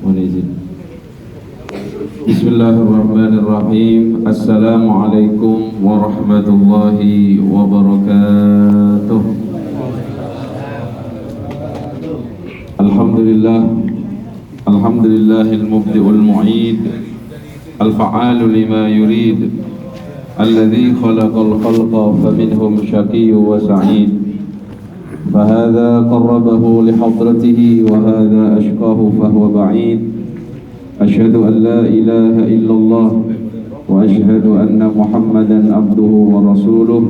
Mohon izin. Bismillahirrahmanirrahim. Assalamualaikum warahmatullahi wabarakatuh. Alhamdulillah. Alhamdulillahil mubdi'ul mu'id, al-fa'alu lima yurid, alladhi khalaqal khalqa faminhum syaqiyyu wa sa'id. فهذا قربه لحضرته وهذا أشقاه فهو بعيد. أشهد أن لا إله إلا الله وأشهد أن محمدا عبده ورسوله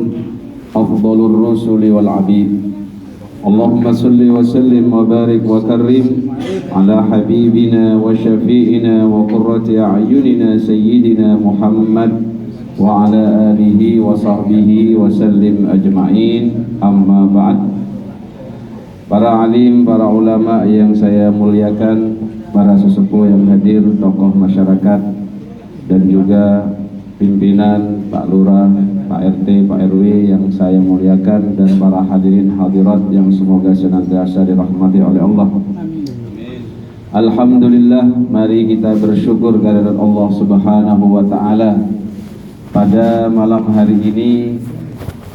أفضل الرسل والعبيد. اللهم صل وسلم وبارك وكرم على حبيبنا وشفيئنا وقرة أعيننا سيدنا محمد وعلى آله وصحبه وسلم أجمعين. أما بعد. Para alim, para ulama yang saya muliakan, para sesepuh yang hadir, tokoh masyarakat, dan juga pimpinan, Pak Lurah, Pak RT, Pak RW yang saya muliakan, dan para hadirin hadirat yang semoga senantiasa dirahmati oleh Allah. Alhamdulillah, mari kita bersyukur kehadirat Allah Subhanahu wa Ta'ala. Pada malam hari ini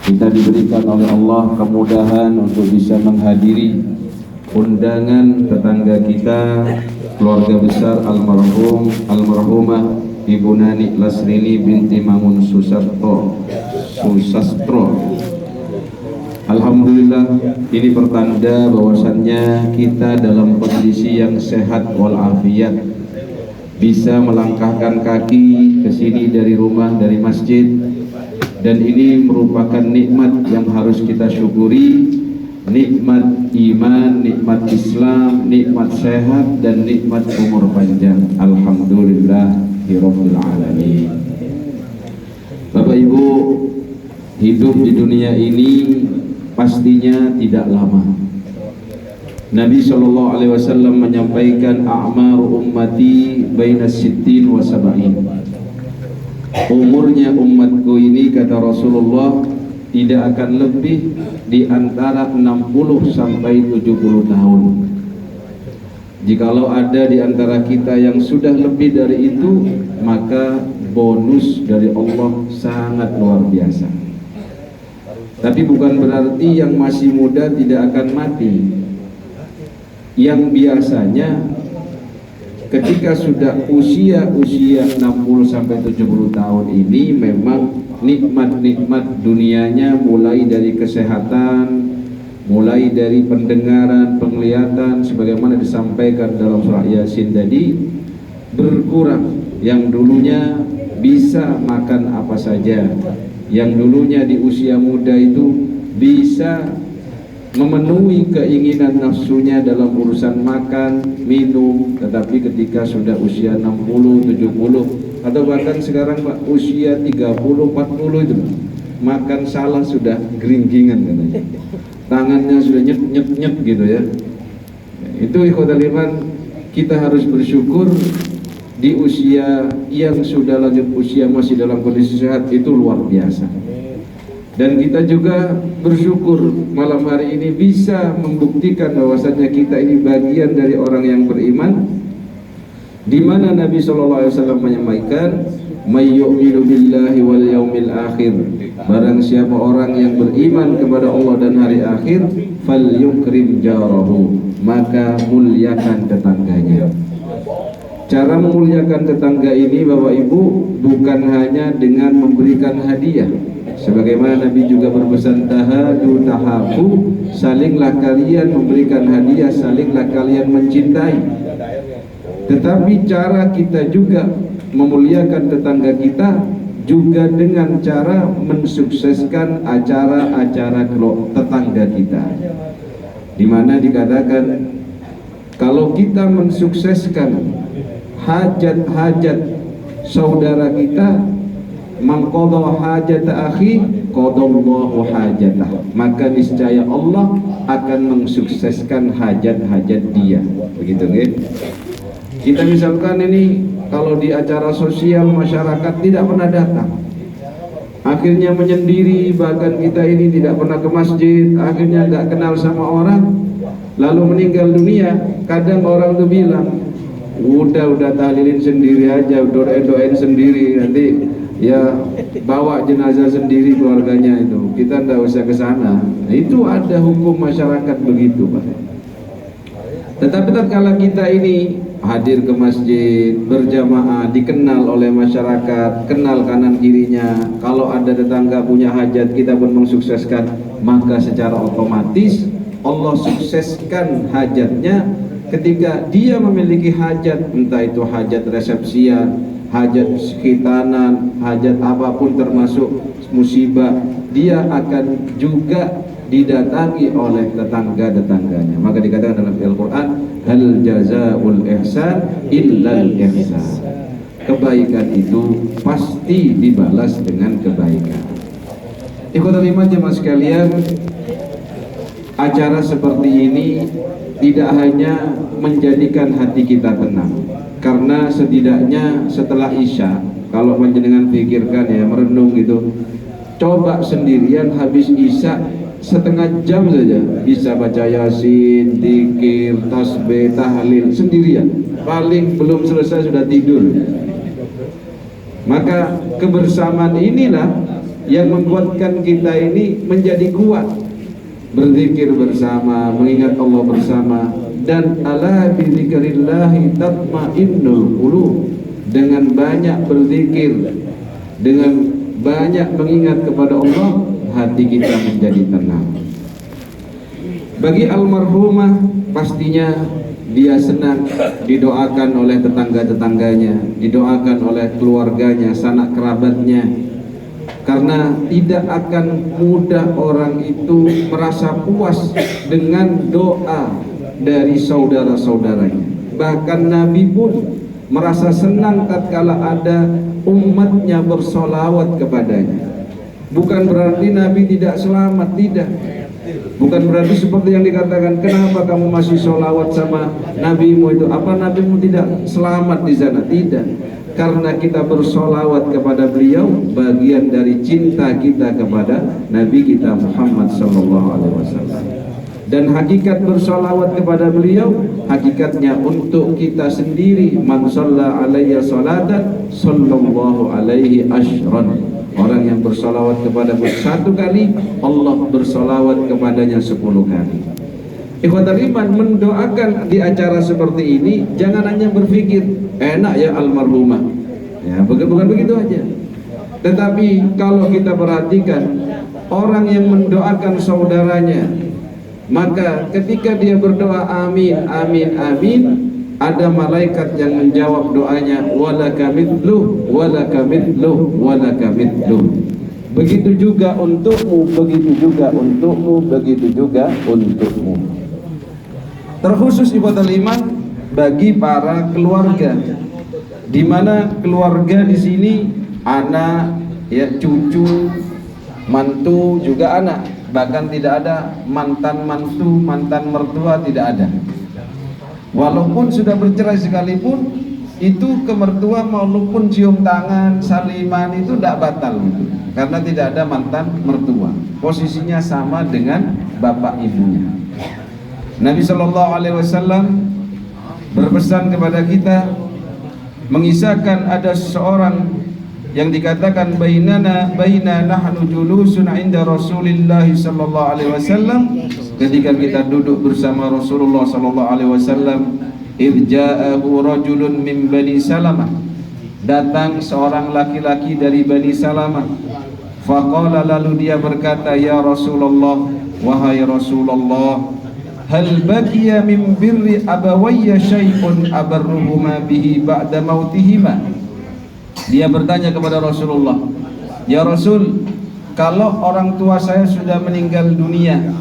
kita diberikan oleh Allah kemudahan untuk bisa menghadiri undangan tetangga kita, keluarga besar almarhumah Ibu Nani Lasrini binti Mamun Susastro. Alhamdulillah, ini pertanda bahwasannya kita dalam kondisi yang sehat walafiat, bisa melangkahkan kaki ke sini dari rumah, dari masjid. Dan ini merupakan nikmat yang harus kita syukuri, nikmat iman, nikmat Islam, nikmat sehat, dan nikmat umur panjang. Alhamdulillahirabbil alamin. Bapak Ibu, hidup di dunia ini pastinya tidak lama. Nabi SAW menyampaikan a'maru ummati baina sittin wa sab'in. Umurnya umatku ini, kata Rasulullah, tidak akan lebih di antara 60 sampai 70 tahun. Jikalau ada di antara kita yang sudah lebih dari itu, maka bonus dari Allah sangat luar biasa. Tapi bukan berarti yang masih muda tidak akan mati. Yang biasanya ketika sudah usia 60 sampai 70 tahun ini memang nikmat-nikmat dunianya, mulai dari kesehatan, mulai dari pendengaran, penglihatan, sebagaimana disampaikan dalam surah Yasin tadi, berkurang. Yang dulunya bisa makan apa saja, yang dulunya di usia muda itu bisa memenuhi keinginan nafsunya dalam urusan makan, minum, tetapi ketika sudah usia 60, 70, atau bahkan sekarang Pak, usia 30, 40 itu makan salah sudah geringgingan katanya. Tangannya sudah nyet gitu ya. Itu ikhwatal iman, kita harus bersyukur di usia yang sudah lanjut usia masih dalam kondisi sehat, itu luar biasa. Dan kita juga bersyukur malam hari ini bisa membuktikan bahwasannya kita ini bagian dari orang yang beriman, di mana Nabi SAW menyampaikan, "May yu'minu billahi wal yaumil akhir." Barang siapa orang yang beriman kepada Allah dan hari akhir, falyukrim jarahu, maka muliakan tetangganya. Cara memuliakan tetangga ini, Bapak Ibu, bukan hanya dengan memberikan hadiah. Sebagaimana Nabi juga berpesan, tahadu tahabu, salinglah kalian memberikan hadiah, salinglah kalian mencintai. Tetapi cara kita juga memuliakan tetangga kita juga dengan cara mensukseskan acara-acara tetangga kita, di mana dikatakan kalau kita mensukseskan hajat-hajat saudara kita, man qadha hajata akhi qadallahu hajatah, maka niscaya Allah akan mensukseskan hajat-hajat dia. Begitu nggih? Kita misalkan ini kalau di acara sosial masyarakat tidak pernah datang, akhirnya menyendiri, bahkan kita ini tidak pernah ke masjid, akhirnya nggak kenal sama orang, lalu meninggal dunia. Kadang orang tuh bilang, udah tahlilin sendiri aja, doain sendiri, nanti ya bawa jenazah sendiri keluarganya itu, kita nggak usah ke sana. Nah, itu ada hukum masyarakat begitu, Pak. Tetapi tatkala kita ini hadir ke masjid berjamaah, dikenal oleh masyarakat, kenal kanan kirinya, kalau ada tetangga punya hajat kita pun mensukseskan, maka secara otomatis Allah sukseskan hajatnya ketika dia memiliki hajat, entah itu hajat resepsian, hajat khitanan, hajat apapun termasuk musibah, dia akan juga didatangi oleh tetangga-tetangganya. Maka dikatakan dalam Al-Quran, hal jazaa'ul ihsan illal ihsan. Kebaikan itu pasti dibalas dengan kebaikan. Ikhwatul iman jemaah sekalian, acara seperti ini tidak hanya menjadikan hati kita tenang, karena setidaknya setelah Isya, kalau panjenengan pikirkan ya, merenung gitu, coba sendirian habis Isya setengah jam saja bisa baca Yasin, dzikir, tasbih, tahlil sendirian, paling belum selesai sudah tidur. Maka kebersamaan inilah yang membuatkan kita ini menjadi kuat, berzikir bersama, mengingat Allah bersama, dan ala bi dzikrillahi tatmainnul qulub. Dengan banyak berzikir, dengan banyak mengingat kepada Allah, hati kita menjadi tenang. Bagi almarhumah, pastinya dia senang didoakan oleh tetangga-tetangganya, didoakan oleh keluarganya, sanak kerabatnya, karena tidak akan mudah orang itu merasa puas dengan doa dari saudara-saudaranya. Bahkan Nabi pun merasa senang tatkala ada umatnya bersolawat kepadanya. Bukan berarti Nabi tidak selamat, tidak. Bukan berarti seperti yang dikatakan, kenapa kamu masih sholawat sama nabimu itu? Apa nabimu tidak selamat di sana? Tidak. Karena kita bersolawat kepada beliau bagian dari cinta kita kepada Nabi kita Muhammad SAW. Dan hakikat bersolawat kepada beliau, hakikatnya untuk kita sendiri. Man shalla alaiya salatan sallallahu alaihi asyran. Orang yang bersolawat kepadamu satu kali, Allah bersolawat kepadanya 10 kali. Ikhwatul iman, mendoakan di acara seperti ini jangan hanya berpikir enak ya almarhumah, ya bukan begitu aja. Tetapi kalau kita perhatikan orang yang mendoakan saudaranya, maka ketika dia berdoa amin amin amin, ada malaikat yang menjawab doanya, walaka mithluh walaka mithluh walaka mithluh. Begitu juga untukmu, begitu juga untukmu, begitu juga untukmu. Terkhusus ibadah iman bagi para keluarga, di mana keluarga di sini anak, ya cucu, mantu juga anak. Bahkan tidak ada mantan mantu, mantan mertua, tidak ada. Walaupun sudah bercerai sekalipun, itu ke mertua walaupun cium tangan, saliman itu tidak batal, karena tidak ada mantan mertua. Posisinya sama dengan bapak ibunya. Nabi Shallallahu Alaihi Wasallam berpesan kepada kita, mengisahkan ada seseorang yang dikatakan baina nahnu julusun inda Rasulillah sallallahu alaihi wasallam, ketika kita duduk bersama Rasulullah sallallahu alaihi wasallam, irja'ahu rajulun min Bani Salamah, datang seorang laki-laki dari Bani Salamah. Faqala, lalu dia berkata, ya Rasulullah, wahai Rasulullah, hal baqiya min birri abawayya syai'un abarruhuma bihi ba'da mautihima. Dia bertanya kepada Rasulullah, ya Rasul, kalau orang tua saya sudah meninggal dunia,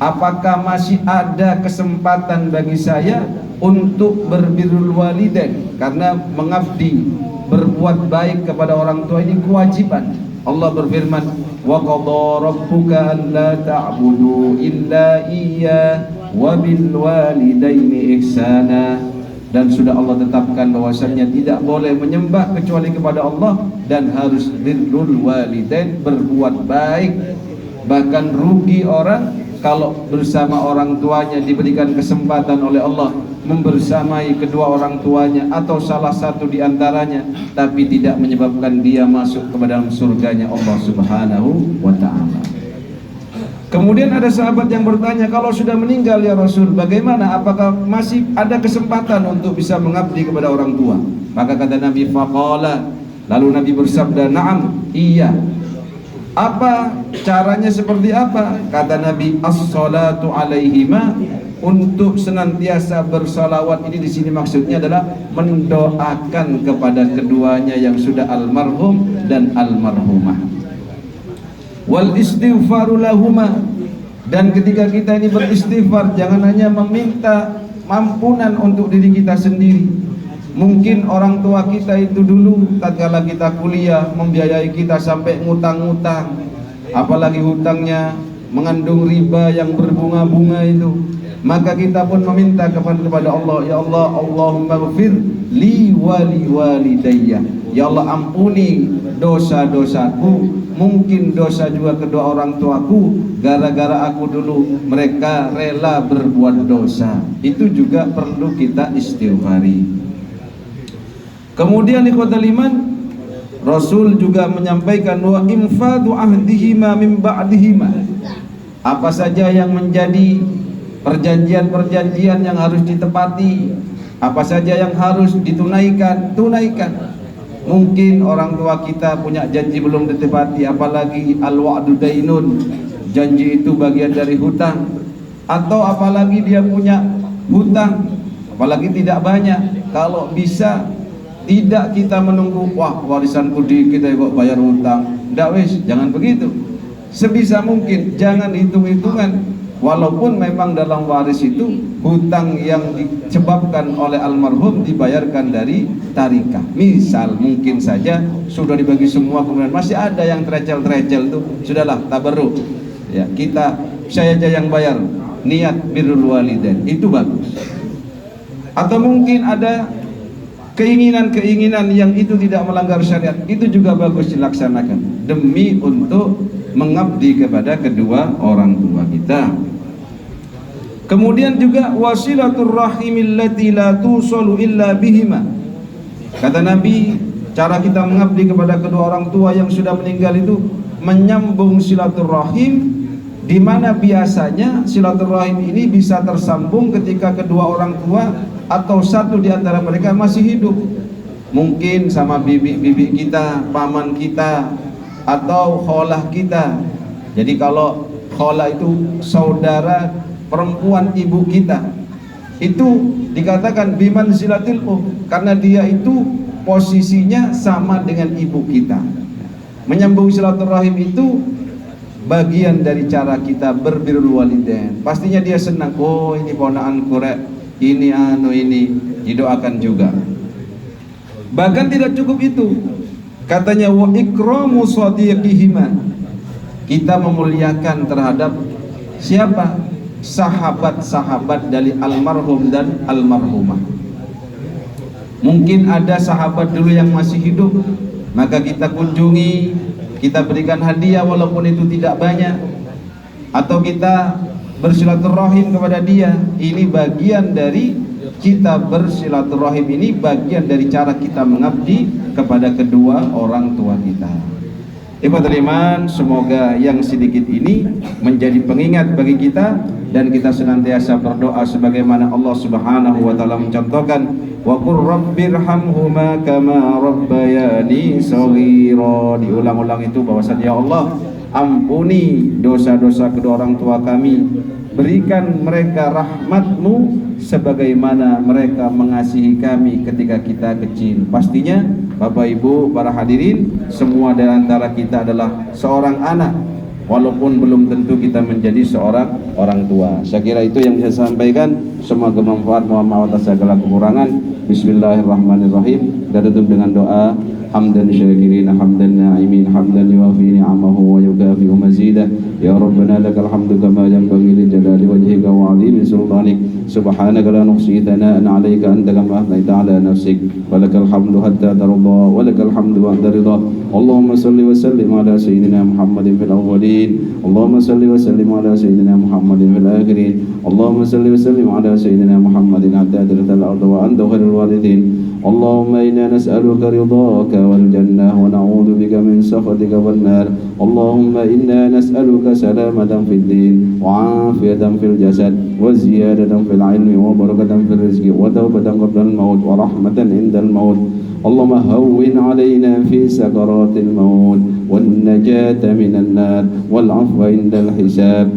apakah masih ada kesempatan bagi saya untuk berbirrul walidain? Karena mengabdi, berbuat baik kepada orang tua ini kewajiban. Allah berfirman, wa qadha rabbuka alla ta'budu illa iyyah wa bil walidaini ihsana. Dan sudah Allah tetapkan bahwasannya tidak boleh menyembah kecuali kepada Allah, dan harus birrul walidain, berbuat baik. Bahkan rugi orang kalau bersama orang tuanya diberikan kesempatan oleh Allah membersamai kedua orang tuanya atau salah satu di antaranya, tapi tidak menyebabkan dia masuk ke dalam surganya Allah Subhanahu wa ta'ala. Kemudian ada sahabat yang bertanya, kalau sudah meninggal ya Rasul, bagaimana? Apakah masih ada kesempatan untuk bisa mengabdi kepada orang tua? Maka kata Nabi, faqala, lalu Nabi bersabda, na'am, iya. Apa caranya, seperti apa? Kata Nabi, as-salatu alaihima, untuk senantiasa bersalawat. Ini di sini maksudnya adalah mendoakan kepada keduanya yang sudah almarhum dan almarhumah. Wal istighfaru lahuma, dan ketika kita ini beristighfar jangan hanya meminta ampunan untuk diri kita sendiri. Mungkin orang tua kita itu dulu tatkala kita kuliah membiayai kita sampai ngutang-ngutang, apalagi hutangnya mengandung riba yang berbunga-bunga itu. Maka kita pun meminta kepada Allah, ya Allah, Allahumma ghfir li wali walidayya, ya Allah ampuni dosa-dosaku, mungkin dosa juga kedua orang tuaku, gara-gara aku dulu mereka rela berbuat dosa. Itu juga perlu kita istighfari. Kemudian ikhwatal iman, Rasul juga menyampaikan wa infadu ahdihima min ba'dihima, apa saja yang menjadi perjanjian-perjanjian yang harus ditepati, apa saja yang harus ditunaikan, tunaikan. Mungkin orang tua kita punya janji belum ditepati, apalagi al-wa'du dainun, janji itu bagian dari hutang. Atau apalagi dia punya hutang, apalagi tidak banyak, kalau bisa tidak kita menunggu, wah warisanku dikit ya kok bayar hutang. Nggak wis, jangan begitu. Sebisa mungkin jangan hitung-hitungan. Walaupun memang dalam waris itu hutang yang disebabkan oleh almarhum dibayarkan dari tarikah. Misal mungkin saja sudah dibagi semua, kemudian masih ada yang terecel-terecel tuh, sudahlah tabarruk. Ya, saya aja yang bayar, niat birrul walidain, itu bagus. Atau mungkin ada keinginan-keinginan yang itu tidak melanggar syariat, itu juga bagus dilaksanakan demi untuk mengabdi kepada kedua orang tua kita. Kemudian juga wasilatur rahimil lati la tusalu illa bihima. Kata Nabi, cara kita mengabdi kepada kedua orang tua yang sudah meninggal itu menyambung silaturahim, di mana biasanya silaturahim ini bisa tersambung ketika kedua orang tua atau satu di antara mereka masih hidup. Mungkin sama bibi kita, paman kita, atau kholah kita. Jadi kalau kholah itu saudara perempuan ibu kita, itu dikatakan biman silatil karena dia itu posisinya sama dengan ibu kita. Menyambung silaturahim itu bagian dari cara kita berbirrul walidain. Pastinya dia senang, oh ini ponakan korek, ini didoakan juga. Bahkan tidak cukup itu, katanya wa ikramu sadiqihima, kita memuliakan terhadap siapa? Sahabat-sahabat dari almarhum dan almarhumah. Mungkin ada sahabat dulu yang masih hidup, maka kita kunjungi, kita berikan hadiah walaupun itu tidak banyak, atau kita bersilaturahim kepada dia. Ini bagian dari kita bersilaturahim, ini bagian dari cara kita mengabdi kepada kedua orang tua kita. Ikhwatul iman, semoga yang sedikit ini menjadi pengingat bagi kita dan kita senantiasa berdoa sebagaimana Allah Subhanahu wa taala mencontohkan, wa qur rabbirhamhuma kama rabbayani shaghira. Diulang-ulang itu bahwasanya ya Allah, ampuni dosa-dosa kedua orang tua kami, berikan mereka rahmat-Mu sebagaimana mereka mengasihi kami ketika kita kecil. Pastinya Bapak Ibu, para hadirin, semua dari antara kita adalah seorang anak, walaupun belum tentu kita menjadi seorang orang tua. Saya kira itu yang bisa saya sampaikan. Semoga bermanfaat. Mohon maaf atas segala kekurangan. Bismillahirrahmanirrahim. Dan tutup dengan doa. حمدا شاكرين حمدا ناعمين حمدا يوافي نعمه ويكافئ مزيده يا ربنا لك الحمد كما ينبغي لجلال وجهك وعظيم سلطانك سبحانك لا نحصي ثناء عليك أنت كما أثنيت على نفسك ولك الحمد حتى ترضى ولك الحمد بعد رضا اللهم صل وسلم على سيدنا محمد في الأولين اللهم صل وسلم على سيدنا محمد في الآخرين اللهم صل وسلم على سيدنا محمد حتى ترث الأرض وأنت خير الوارثين اللهم إنا نسألك رضاك والجنة ونعوذ بك من سخطك والنار اللهم إنا نسألك سلامة في الدين وعافية في الجسد وزيادة في العلم وبركة في الرزق وتوبة قبل الموت ورحمة عند الموت اللهم هون علينا في سكرات الموت والنجاة من النار والعفو عند الحساب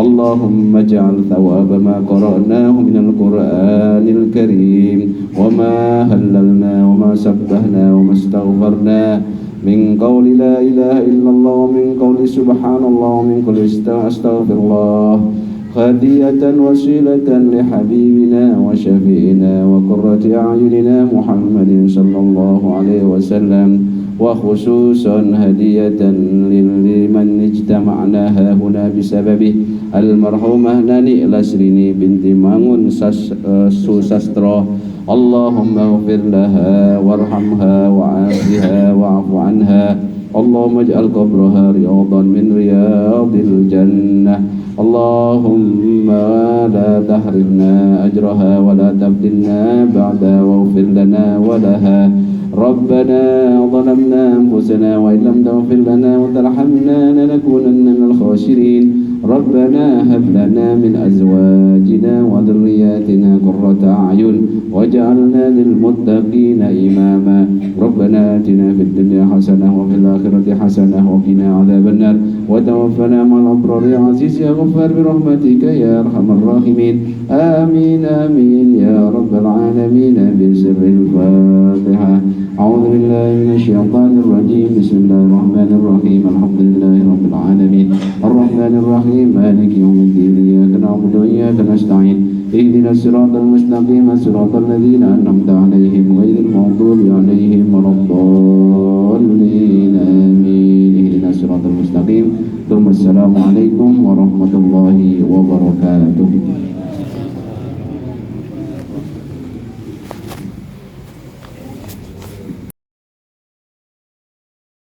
اللهم اجعل ثواب ما قرأناه من القرآن الكريم وما هللنا وما سبحنا وما استغفرنا من قول لا إله إلا الله ومن قول سبحان الله ومن قول استغفر الله هدية وسيلة لحبيبنا وشفينا وقرة أعيننا محمد صلى الله عليه وسلم وخصوصا هدية لمن اجتمعنا هنا بسببه المرحومة ناني الأسريني بنت مانgun سوساسترو اللهم اغفر لها وارحمها وعافها واعف عنها اللهم اجعل قبرها رياضا من رياض الجنة اللهم لا تحرمنا أجرها ولا تفتنا بعدها واغفر لنا ولها ربنا ظلمنا أنفسنا وإن لم تغفر لنا وترحمنا لنكونن من الخاسرين ربنا هب لنا من أزواجنا وذرياتنا قرة أعين واجعلنا للمتقين إماما ربنا آتنا في الدنيا حسنة وفي الآخرة حسنة وقنا عذاب النار وتوفنا مع الأبرار يا عزيز يا غفار برحمتك يا أرحم الراحمين آمين آمين يا رب العالمين بسر الفاتحة أعوذ بالله من الشيطان الرجيم بسم الله الرحمن الرحيم الحمد لله رب العالمين الرحمن الرحيم مالك يوم الدين إياك نعبد وإياك نستعين اهدنا الصراط المستقيم صراط الذين أنعمت عليهم غير المغضوب عليهم ولا الضالين آمين اهدنا الصراط المستقيم ثم السلام عليكم ورحمة الله وبركاته.